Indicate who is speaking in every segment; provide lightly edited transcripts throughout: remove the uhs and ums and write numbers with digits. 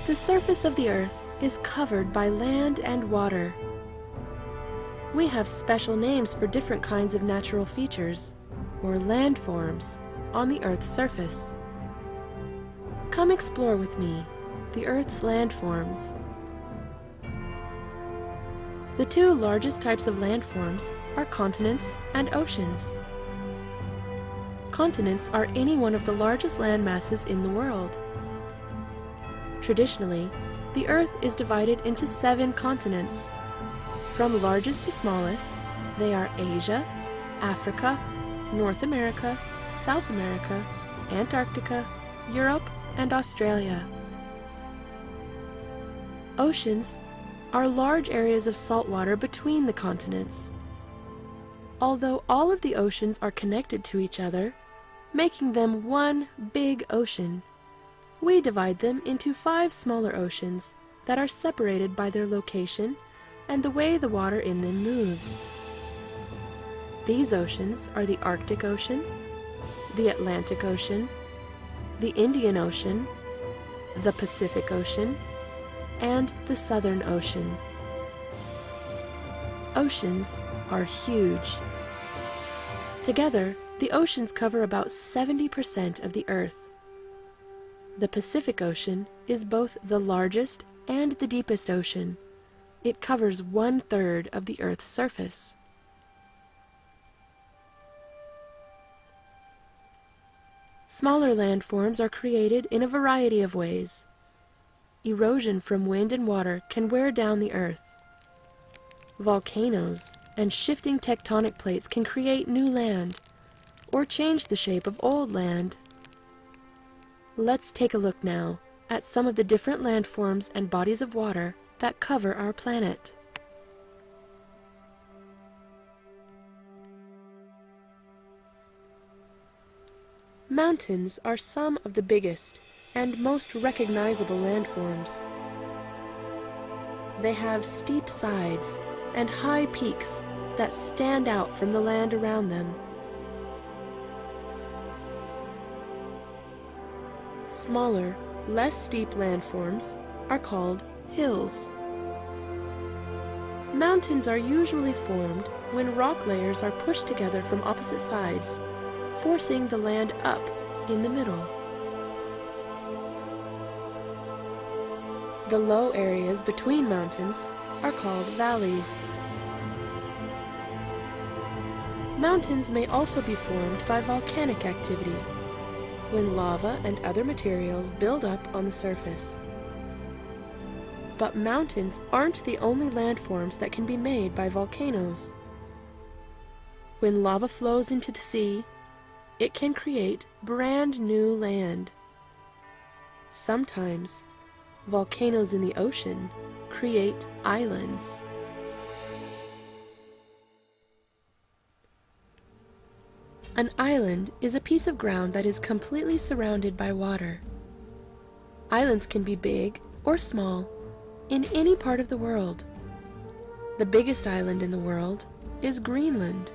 Speaker 1: The surface of the Earth is covered by land and water. We have special names for different kinds of natural features, or landforms, on the Earth's surface. Come explore with me the Earth's landforms. The two largest types of landforms are continents and oceans. Continents are any one of the largest land masses in the world. Traditionally, the Earth is divided into 7 continents. From largest to smallest, they are Asia, Africa, North America, South America, Antarctica, Europe, and Australia. Oceans are large areas of salt water between the continents. Although all of the oceans are connected to each other, making them one big ocean, we divide them into 5 smaller oceans that are separated by their location and the way the water in them moves. These oceans are the Arctic Ocean, the Atlantic Ocean, the Indian Ocean, the Pacific Ocean, and the Southern Ocean. Oceans are huge. Together, the oceans cover about 70% of the Earth. The Pacific Ocean is both the largest and the deepest ocean. It covers 1/3 of the Earth's surface. Smaller landforms are created in a variety of ways. Erosion from wind and water can wear down the Earth. Volcanoes and shifting tectonic plates can create new land or change the shape of old land. Let's take a look now at some of the different landforms and bodies of water that cover our planet. Mountains are some of the biggest and most recognizable landforms. They have steep sides and high peaks that stand out from the land around them. Smaller, less steep landforms are called hills. Mountains are usually formed when rock layers are pushed together from opposite sides, forcing the land up in the middle. The low areas between mountains are called valleys. Mountains may also be formed by volcanic activity, when lava and other materials build up on the surface. But mountains aren't the only landforms that can be made by volcanoes. When lava flows into the sea, it can create brand new land. Sometimes, volcanoes in the ocean create islands. An island is a piece of ground that is completely surrounded by water. Islands can be big or small in any part of the world. The biggest island in the world is Greenland.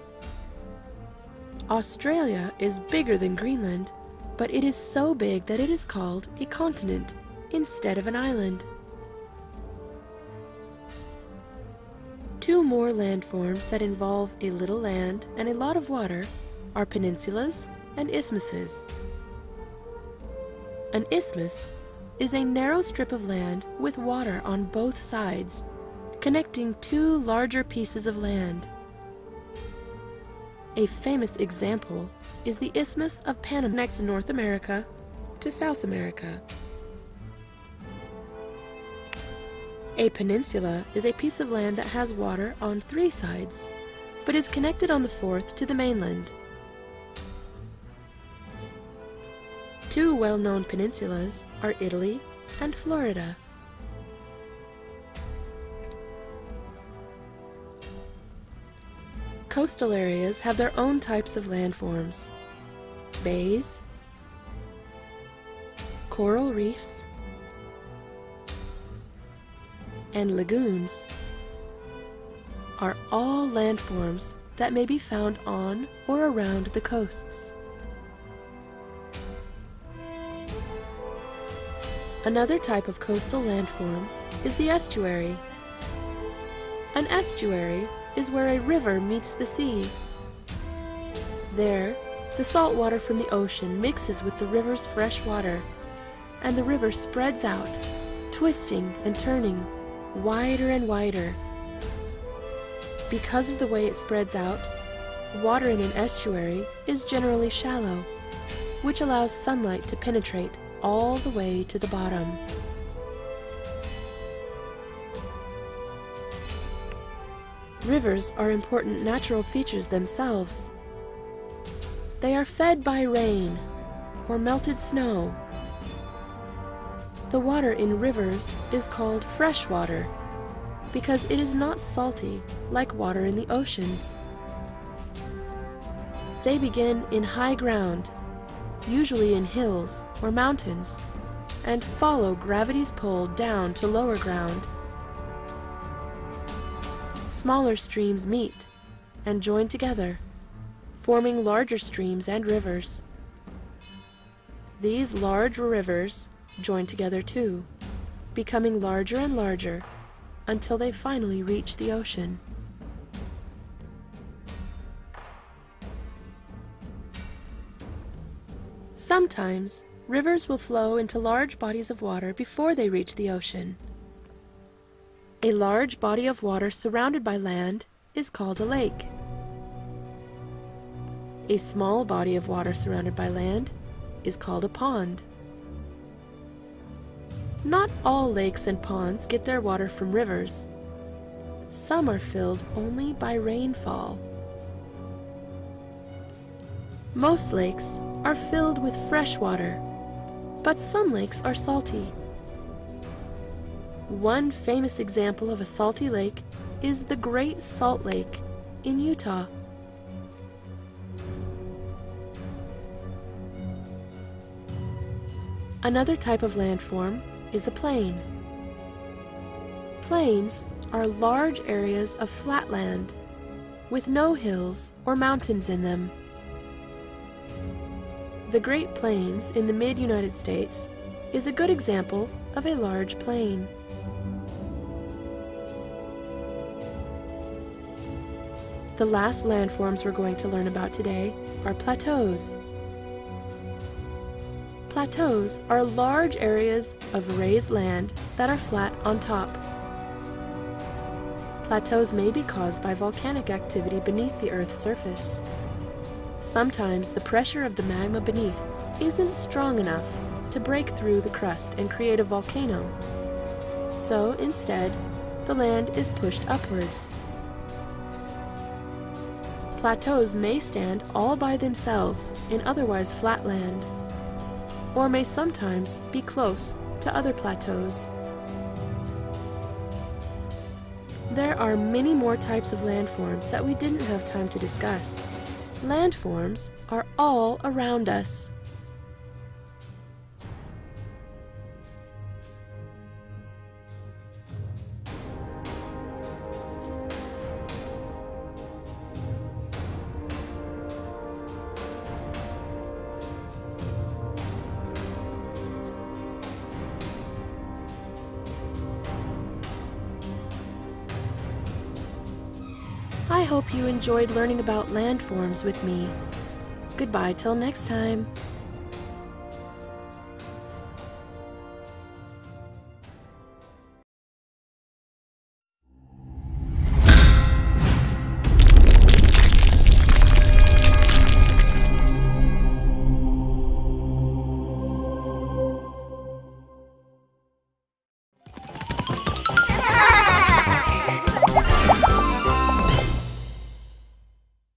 Speaker 1: Australia is bigger than Greenland, but it is so big that it is called a continent instead of an island. 2 more landforms that involve a little land and a lot of water are peninsulas and isthmuses. An isthmus is a narrow strip of land with water on both sides, connecting 2 larger pieces of land. A famous example is the Isthmus of Panama, connects North America to South America. A peninsula is a piece of land that has water on 3 sides, but is connected on the 4th to the mainland. 2 well-known peninsulas are Italy and Florida. Coastal areas have their own types of landforms. Bays, coral reefs, and lagoons are all landforms that may be found on or around the coasts. Another type of coastal landform is the estuary. An estuary is where a river meets the sea. There, the salt water from the ocean mixes with the river's fresh water, and the river spreads out, twisting and turning, wider and wider. Because of the way it spreads out, water in an estuary is generally shallow, which allows sunlight to penetrate all the way to the bottom. Rivers are important natural features themselves. They are fed by rain or melted snow. The water in rivers is called fresh water because it is not salty like water in the oceans. They begin in high ground, usually in hills or mountains, and follow gravity's pull down to lower ground. Smaller streams meet and join together, forming larger streams and rivers. These large rivers join together too, becoming larger and larger until they finally reach the ocean. Sometimes, rivers will flow into large bodies of water before they reach the ocean. A large body of water surrounded by land is called a lake. A small body of water surrounded by land is called a pond. Not all lakes and ponds get their water from rivers. Some are filled only by rainfall. Most lakes are filled with fresh water, but some lakes are salty. One famous example of a salty lake is the Great Salt Lake in Utah. Another type of landform is a plain. Plains are large areas of flat land with no hills or mountains in them. The Great Plains in the mid-United States is a good example of a large plain. The last landforms we're going to learn about today are plateaus. Plateaus are large areas of raised land that are flat on top. Plateaus may be caused by volcanic activity beneath the Earth's surface. Sometimes the pressure of the magma beneath isn't strong enough to break through the crust and create a volcano. So instead, the land is pushed upwards. Plateaus may stand all by themselves in otherwise flat land, or may sometimes be close to other plateaus. There are many more types of landforms that we didn't have time to discuss. Landforms are all around us. I hope you enjoyed learning about landforms with me. Goodbye till next time.